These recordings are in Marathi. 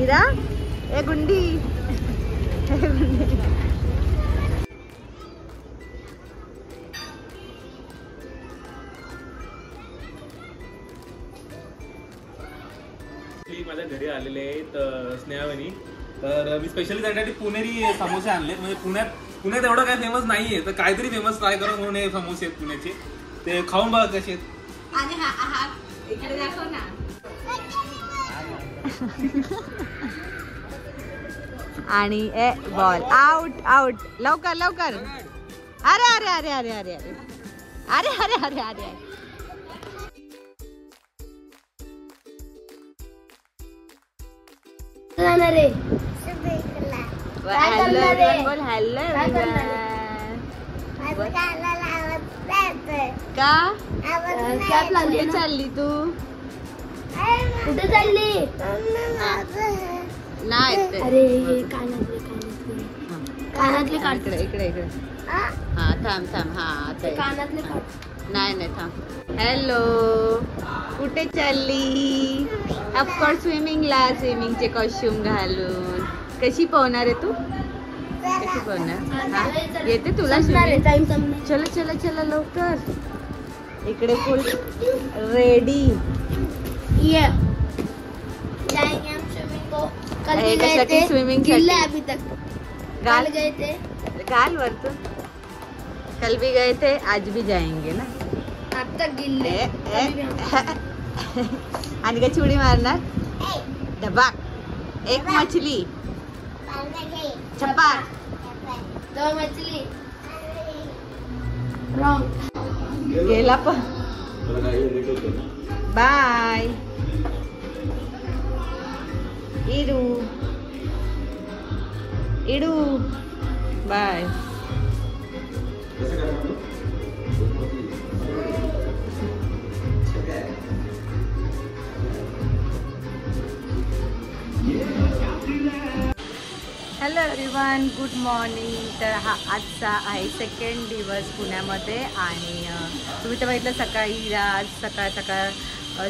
हिरा ए गुंडी माझ्या घरी आलेले आहेत स्नेहावणी, तर मी स्पेशली त्यासाठी पुणेरी समोसे आणले. म्हणजे पुण्यात एवढं काय फेमस नाहीये, तर काहीतरी फेमस ट्राय करा म्हणून हे समोसे आहेत पुण्याचे. ते खाऊन बघा कसे आहेत. इकडे दाखव ना. आणि ए बॉल आउट आउट. लवकर लवकर. अरे अरे अरे अरे अरे अरे अरे अरे अरे अरे हॅलो बोल. हॅलो का कुठे चालली तू? कुठे चालली? नाही अरे कानातले इकडे इकडे इकडे. हा थांब थांब. हा कानातले नाही नाही थांब. हॅलो कुठे चालली? ऑफकोर्स स्विमिंगला. स्विमिंगचे कॉस्ट्युम घालून. कशी पोहणार आहे तू? कशी पोहणार? येते तुला? चला चला चला लवकर. इकडे फुल रेडी. कशासाठी? स्विमिंग अभी तक गाल गए थे. गाल वर तू. कल भी गए थे आज भी जाएंगे ना. आता गिल्ले आणि काय चुडी मारणार? धबाक. एक मछली. छप्पा. दो मछली. गेला पण. बाय इडू. इडू bye. Hello everyone, good morning. तर हा आजचा आहे सेकंड दिवस पुण्यामध्ये. आणि तुम्ही तर बघितलं सकाळी आज सकाळ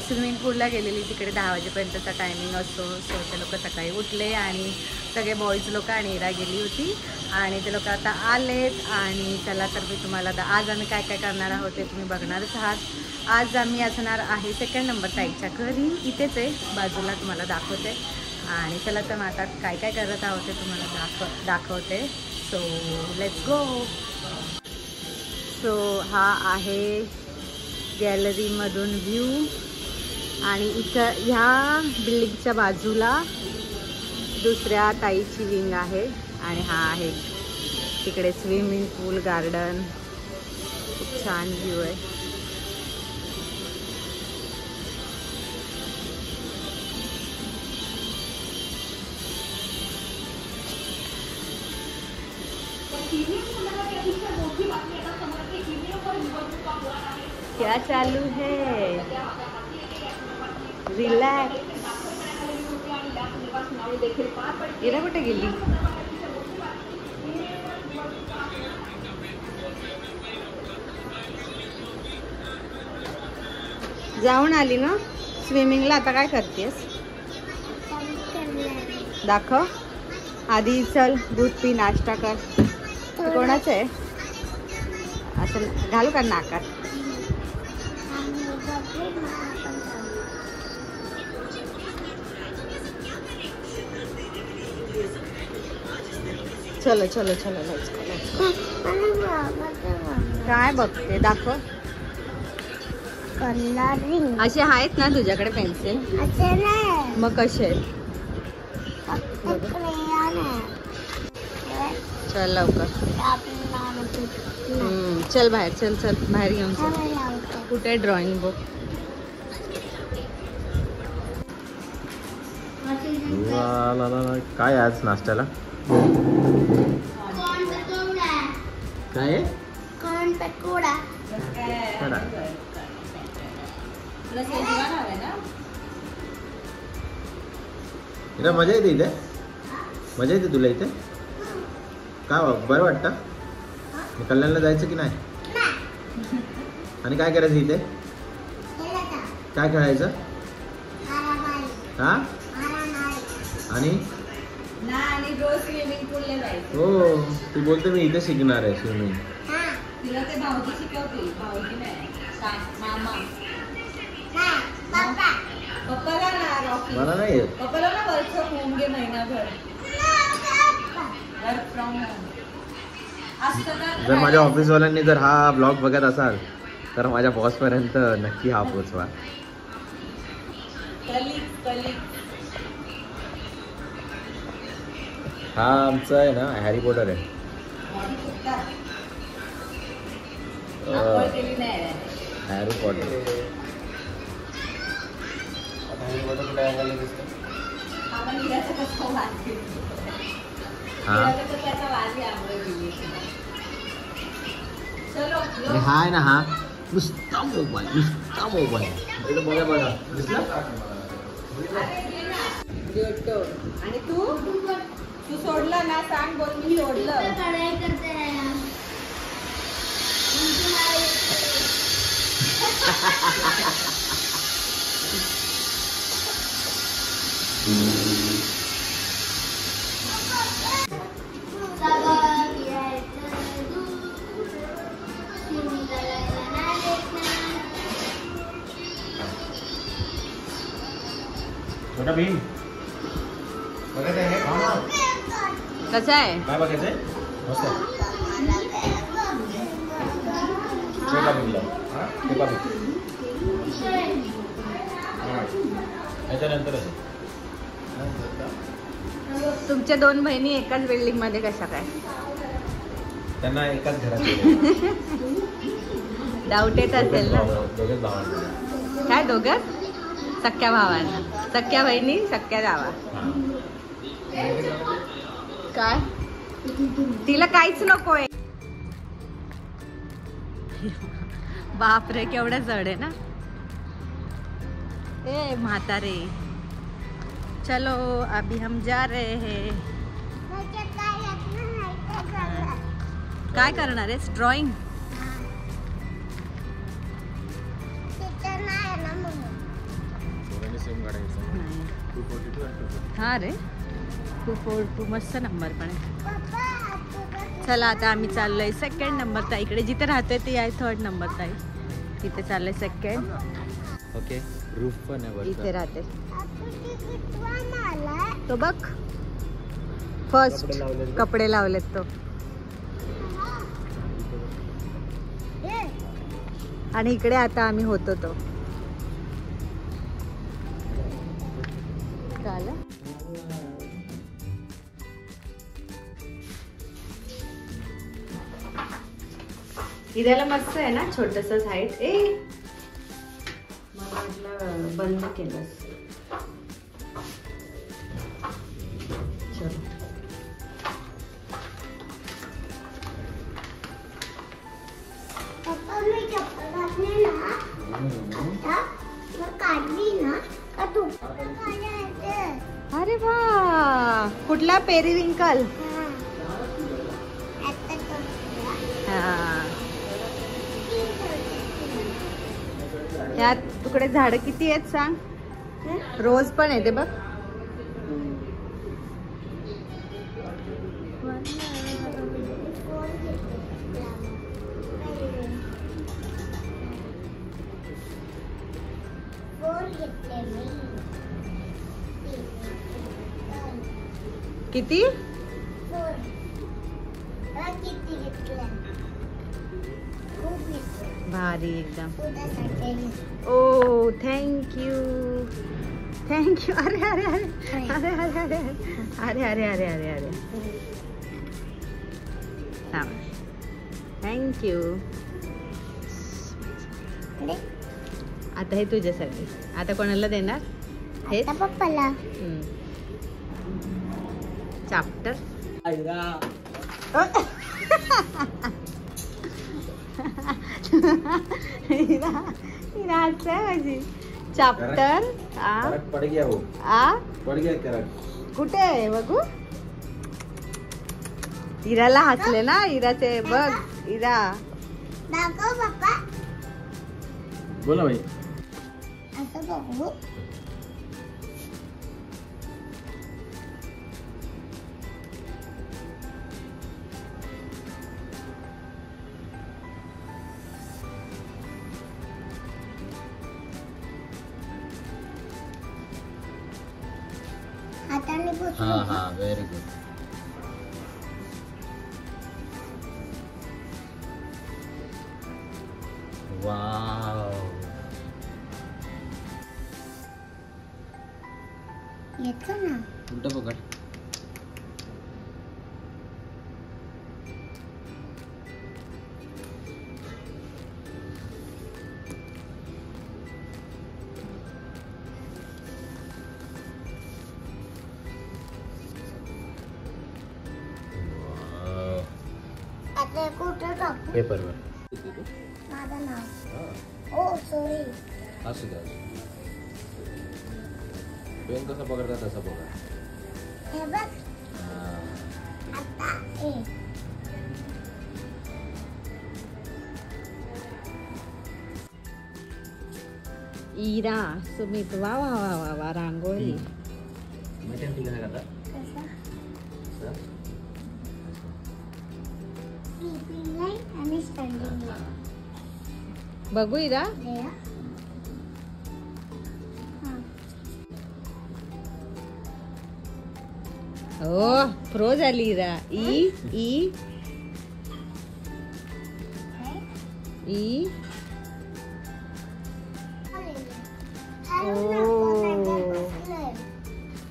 स्विमिंग पूलला गेलेली. तिकडे 10 वाजेपर्यंतचा टायमिंग असतो. सो ते लोक सकाळी उठले आणि सगळे बॉईज लोक आणि इरा गेली होती. आणि ते लोक आता आलेत. आणि चला तर मी तुम्हाला आज आम्ही काय काय करणार आहोत ते तुम्ही बघणारच आहात. आज आम्ही असणार आहे सेकंड नंबर ताईच्या घरी. इथेच आहे बाजूला, तुम्हाला दाखवते. आणि चला तर मग आता काय काय करत आहोत ते तुम्हाला दाखवते. So let's go. सो हा आहे गॅलरीमधून व्ह्यू. आणि इथं ह्या बिल्डिंगच्या बाजूला दुसऱ्या ताईची विंग आहे. आणि हा आहे तिकडे स्विमिंग पूल गार्डन. खूप छान व्ह्यू आहे. क्या चालू है? रिलॅक्स. इरा कुठे गेली? जाऊन आली ना स्विमिंगला. आता काय करतेस? दाखव आधी. चल दूध पी, नाश्ता कर. कोणाचं आहे? असं घालू का नाकात? चलो चलो चलो लेट्स गो. काय बघते? दाखव. असे आहेत ना तुझ्याकडे पेन्सिल? मग कसे आहेत? चल लवकर. चल बाहेर. चल चल बाहेर घेऊन चल. कुठे ड्रॉइंग बुक? काय आज नाश्त्याला काय आहे? इथं मजा येते. इथे मजा येते तुला इथे? का बरं वाटतं? कल्याणला जायचं की नाही? आणि काय करायचं इथे? काय खेळायचं? हा आणि ना आणि रोज स्विमिंग पूलला जायचं. हो ती बोलते मी इथे शिकणार आहे स्विमिंग. तिला ते भाऊजी शिकवतील. भाऊजी नाही मामा. पप्पाला ना रॉकी. मला नाही येत. पप्पाला ना वर्क फ्रॉम होम घे महिनाभर. वर्क फ्रॉम होम असतं ना. जर माझ्या ऑफिसवाल्यांनी जर हा ब्लॉग बघत असाल तर माझ्या बॉस पर्यंत नक्की हा पोचवा. हा आमचा आहे ना हॅरी पॉटर आहे. Harry Potter. आणि हा आहे ना हा नुसता मोबाईल बघा बघा दिसला. आणि तू सोडलं ना सांग बोल मी सोडलं. छोटा भीम बघायचं आहे कसं आहे काय बघायचंय मस्त. छोटा भीमला छोटा भीम याच्यानंतर तुमच्या दोन बहिणी एकाच बिल्डिंग मध्ये कशा काय त्यांना एकाच घरात डाऊट येत असेल ना. दोघेच भावांना. काय दोघं सख्या भावांना. सख्या बहिणी सख्या जावा. काय तिला काहीच नकोय. बापरे केवढं जड आहे ना. ए म्हातारे चलो अभी हम जा रहे हैं. काय करणार आहेस ड्रॉइंग. हा रे 242 मस्त नंबर पण आहे. चला आता आम्ही चाललोय सेकंड नंबर ताई इकडे जिथे राहतोय ती आहे थर्ड नंबर ताई. तिथे चाललंय सेकंड. ओके रूफ पण आहे इथे राहते तो बघ. फर्स्ट कपडे लावलेत तो. आणि इकडे आता आम्ही होतो तो काल. इथला मस्त आहे ना छोटस साईड. ए मला वाटलं बंद केलंस. चलो अरे वा कुठला पेरिविंकल. यात तुकडे झाड किती आहेत सांग. रोज पण आहे ते बघ. किती भारी एकदम. ओ थँक्यू थँक्यू. अरे अरे अरे अरे अरे अरे अरे अरे अरे अरे अरे थँक्यू. आता हे तुझ्यासाठी. आता कोणाला देणार हे पप्पाला. चॅप्टर माझी चॅप्टर पड गया वो. पड गया करंट. कुठे आहे बघू. इराला हसले ना. इराचे बघ. इरा दाखव पप्पा. बोला भाई. असं बघू. हाताने हा पुसून हा व्हेरी गुड. वाव. येतो ना. उलट पकड. आता कुठं टाकू? पेपरवर. माझं नाव. ओ सॉरी. असू द्या. पेन कसा पकडता तसा पकड. हे बघ आता ए. इरा सुमित वा वा वा वा वा रांगोळी. माहिती आहे तुला काय करता? कसं? स्लीपिंग लाईन आणि स्टँडिंग लाईन. बघू इरा. देया. हो प्रो झाली इरा. ई ई ई.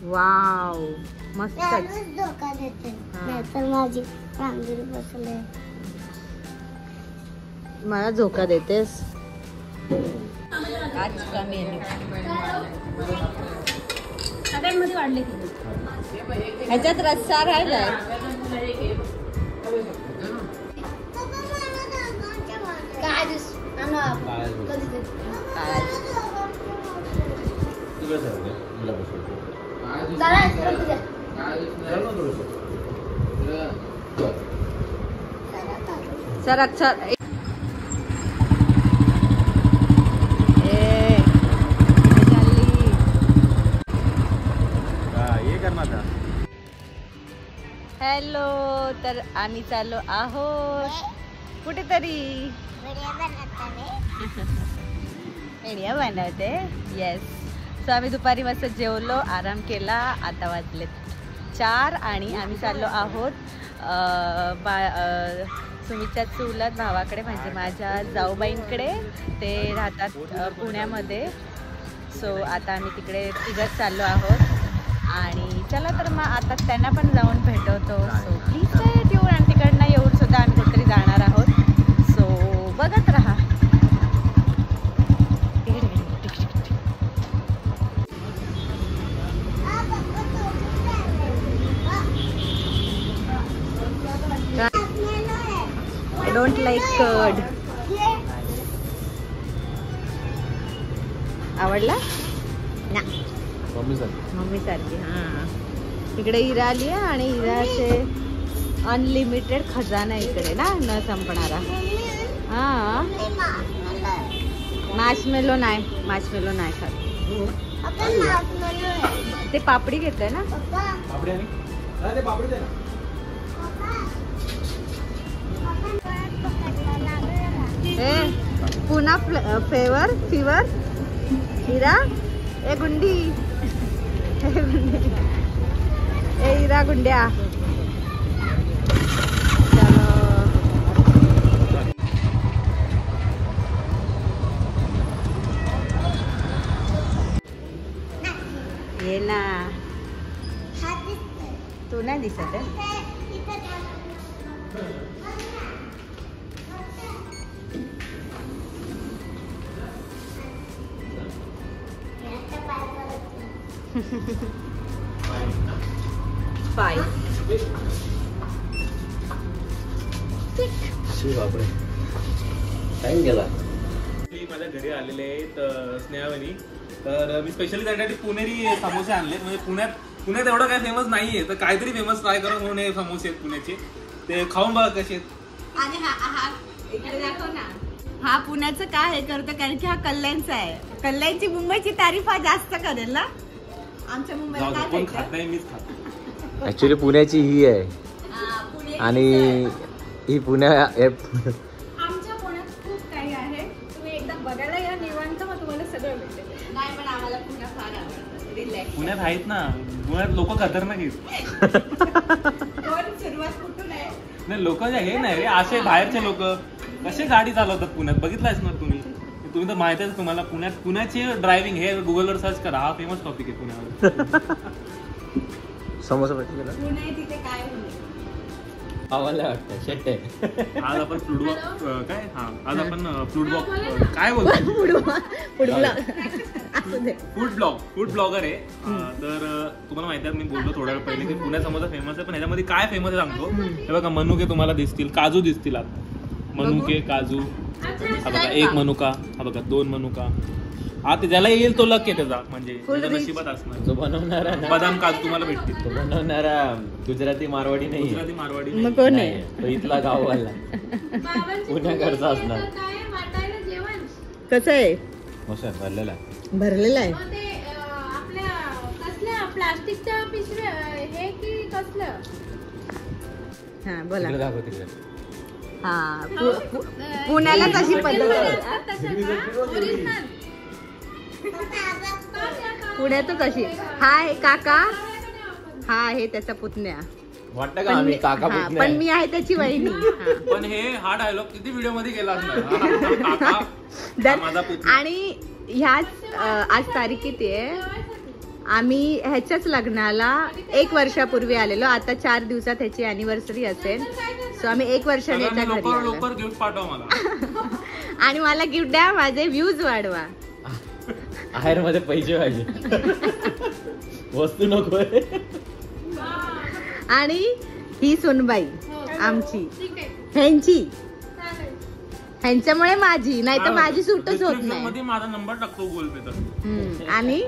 वाव मस्तच. धोका देते हा. नाहीतर माझी रांगोळी बसले. मला झोका देतेस. आज का मेनू सगळ्यांमध्ये वाढले ह्याच्यात रस्सा राहिलाय. काय दिस तुला सांगते मला बसवतो. सर अक्षर ये कर माझा. हॅलो. तर आम्ही चाललो आहोत कुठेतरी. व्हिडिओ बनवते. येस. सो आम्ही दुपारी मस्त जेवलो, आराम केला. आता वाजलेत 4 आणि आम्ही चाललो आहोत सुमितच्या चुलत भावाकडे, म्हणजे माझ्या जाऊबाईंकडे. ते राहतात पुण्यामध्ये. सो आता आम्ही तिकडे तिघंच चाललो आहोत. आणि चला तर मग आता त्यांना पण जाऊन भेटवतो. सो प्लीज काय येऊन आणि तिकडनं येऊन सुद्धा आम्ही कुठेतरी जाणार आहोत. सो बघत राहा. I don't like curd. आवडला ना? मम्मी सारखी. हां इकडे इरा आली आहे आणि इराचे अनलिमिटेड खजाना इकडे ना, न संपणारा. हां मार्शमेलो नाही खात. ते पापडी घेतलंय ना. पुन्हा फीवर इरा. ए गुंडी. ए इरा गुंड्या. चलो ये ना. तू नाही दिसत आहे. टाइम गेला. माझ्या घरी आलेले आहेत स्नेहावणी. तर मी स्पेशली त्यासाठी पुणेरी समोसे आणलेत. म्हणजे पुण्यात एवढं काय फेमस नाहीये, तर काहीतरी फेमस ट्राय करा म्हणून हे समोसे आहेत पुण्याचे. ते खाऊन बघा कसे आहेत. आणि हा इकडे दाखव ना. हा पुण्याचं काय हे करतो, कारण की हा कल्याणचा आहे. कल्याणची मुंबईची तारीफ हा जास्त करेल ना. आमच्या मुंबईला काय कोण भेटतं? खात नाही, मीच खातो. ऍक्च्युली पुण्याची ही आहे आणि ही पुण्या आमच्या पुण्यात खूप काही आहे. तुम्ही एकदा बघायला या निवांत, मग तुम्हाला सगळं भेटेल. नाही पण आम्हाला पुन्हा फार आवडतं. रिलॅक्स. पुण्यात आहेत ना पुण्यात लोक खतरनाक आहेत. सुरुवात कुठून आहे? नाही लोक हे नाही रे, असे बाहेरचे लोक कसे गाडी चालवतात पुण्यात बघितलायस ना तुम्ही तर माहिती आहे तुम्हाला. पुण्याची ड्रायव्हिंग हे गुगलवर सर्च करा, हा फेमस टॉपिक आहे पुण्यावर. समोसा भेटले ना पुणे तिथे काय होईल? आम्हाला वाटतं शेट आहे. आज आपण फ्लूडवॉक काय आज आपण फ्लूडवॉक काय बोलतो फूड ब्लॉगर आहे. तर तुम्हाला माहिती आहे मी बोललो थोड्या वेळ पहिले की पुण्यात समोसा फेमस आहे, पण ह्याच्यामध्ये काय फेमस आहे सांगतो. हे बघा मनुके तुम्हाला दिसतील, काजू दिसतील. आता मनुके काजू, हा बघा एक मनुका, हा बघा 2 मनुका. हा ते ज्याला येईल तो लक आहे त्याचा, म्हणजे त्याच्या नशिबात असणार. जो बनवणारा ना, बदाम काजू तुम्हाला भेटतील. तो बनवणारा गुजराती मारवाडी नाही, गुजराती मारवाडी मग कोण आहे? तो इथला गाववाला पुण्याकडचा असणार. काय वाटायला जेवण? कसं आहे? मस्त भरलेला भरलेलं आहे. मग ते आपल्या कसल्या प्लास्टिकच्या पिशव्या हे की कसलं? हा बोला. तिकडे दाखव तिकडे. हा पुण्याला तशी पद्धत आहे. पुण्यात कशी. हा आहे काका, हा आहे त्याचा पुतण्या. वाटतं का आम्ही काका हा, पुतणे पण आहे? मी आहे त्याची वहिनी. हा. पण हा डायलॉग किती व्हिडिओ मध्ये गेला असणार. काका, हा माझा पुतण्या. आणि ह्याच आज तारीख किती आहे? आम्ही ह्याच्याच लग्नाला 1 वर्षापूर्वी आलेलो. आता 4 दिवसात ह्याची अॅनिव्हर्सरी असेल. सो आम्ही 1 वर्षाने याच्या घरी आलो. लवकर गिफ्ट पाठवा मला. आणि मला गिफ्ट द्या, माझे व्ह्यूज वाढवा. आहेर मध्ये पैसे पाहिजे, वस्तू नको. आणि ही सुनबाई आमची, ठीक आहे, ह्यांची, चालेल. ह्यांच्यामुळे माझी, नाही तर माझी सूटच होत Description नाही. मध्ये माझा नंबर टाकतो गुगल पे तर. आणि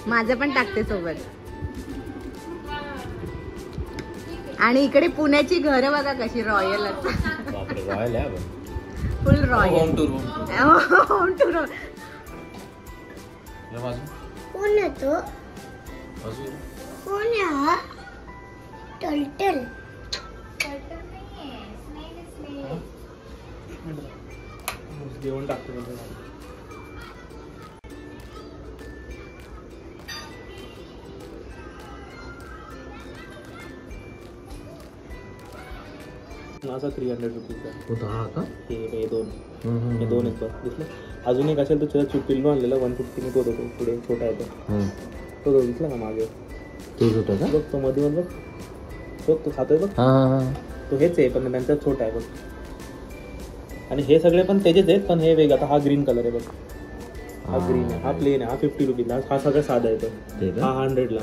माझं पण टाकते सोबत. आणि इकडे पुण्याची घरं बघा कशी रॉयल असतात. बापरे रॉयल आहे. फुल royal. Home tour home tour. कोण आहे तो? कोण आहे हा? टर्टल. जेवण टाकतो. माझा 300 रुपीचा होता हा का? हे 2 हम्म, हे 2 आहेत बघ, दिसलं. अजून एक असेल तर तुझ्या पिल्लू आणलेला 150 तो होतो पुढे छोटा आहे हम्म. तो दिसला का मागे तोच होता का? बघ तो मध्ये बघ तो खातोय बघ हा हा हा. तो हेच आहे पण त्यांचा छोटा आहे बघ. आणि हे सगळे पण त्याचेच आहेत पण हे वेगळा. आता हा ग्रीन कलर आहे बघ, हा ग्रीन आहे, हा प्लेन आहे, हा 50 रुपीजला. हा सगळं साधा आहे तो. ते का? हा 100ला.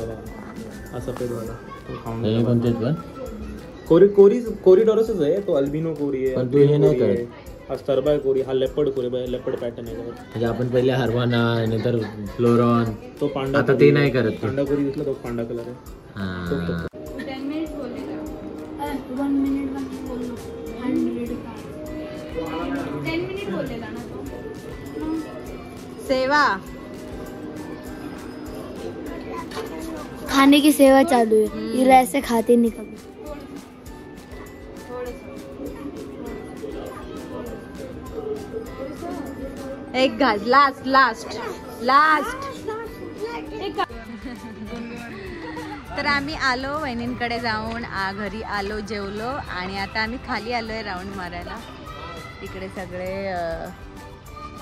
हा सफेदवाला तो खाऊन हे कोणतेच पण कोरिडॉरसच आहे तो. अल्बिनो कोरी आहे, पण तू हे नाही कोरी आहे, करत. हा स्टरबाय कोरी, हा लेपर्ड कोरी, लेपर्ड पॅटर्न आहे त्यावर. म्हणजे आपण पहिले हरवाना नंतर फ्लोरॉन, तो पांडा आता कोरी ते आहे. नाही करत तू. पांडा कोरी दिसला तो पांडा कलर आहे. हा. 10 मिनिट बोललेला. 1 मिनिट बोललो. 100 का? 10 मिनिट बोललेला ना तो. सेवा. खाने की सेवा चालू है, ये ऐसे खाते नहीं कभी. एक घास. Last last last. तर आम्ही आलो वहिनींकडे जाऊन, घरी आलो, जेवलो आणि आता आम्ही खाली आलोय राऊंड मारायला. इकडे सगळे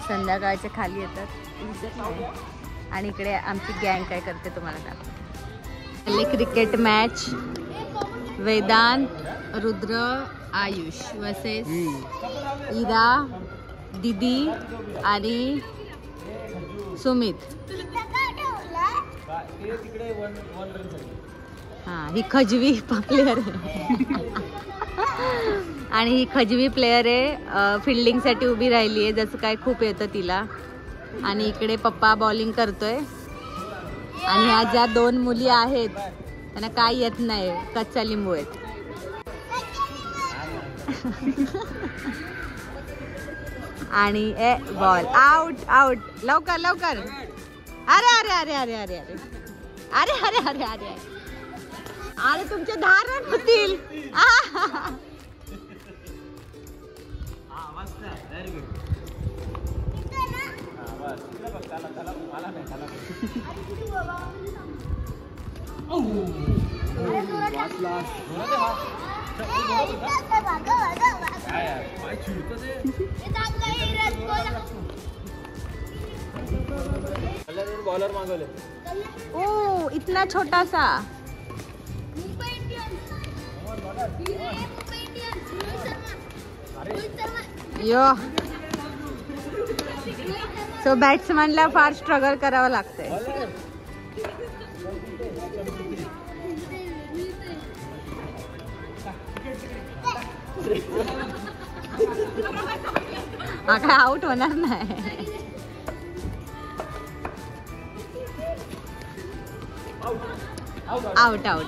संध्याकाळचे खाली येतात दिसत नाही. आणि इकडे आमची गँग काय करते तुम्हाला दाखवते. Cricket match. Vedant, Rudra, Ayush versus Ira, दीदी आणि सुमित. हा ही खजवी प्लेअर आहे. आणि ही खजवी प्लेअर आहे, फिल्डिंग साठी उभी राहिली आहे. जसं काय खूप येतं तिला. आणि इकडे पप्पा बॉलिंग करतोय. आणि ह्या ज्या 2 मुली आहेत त्यांना काय येत नाही, कच्चा लिंबू आहेत. आणि बॉल आउट आउट. लवकर लवकर. अरे अरे अरे अरे अरे अरे अरे अरे अरे अरे अरे तुमचे 10 रन होतील. बॉलर मागवले. ओ इतना छोटा सा. यो सो बॅट्समॅनला फार स्ट्रगल करावं लागतंय. हा काय आउट होणार नाही. Out out.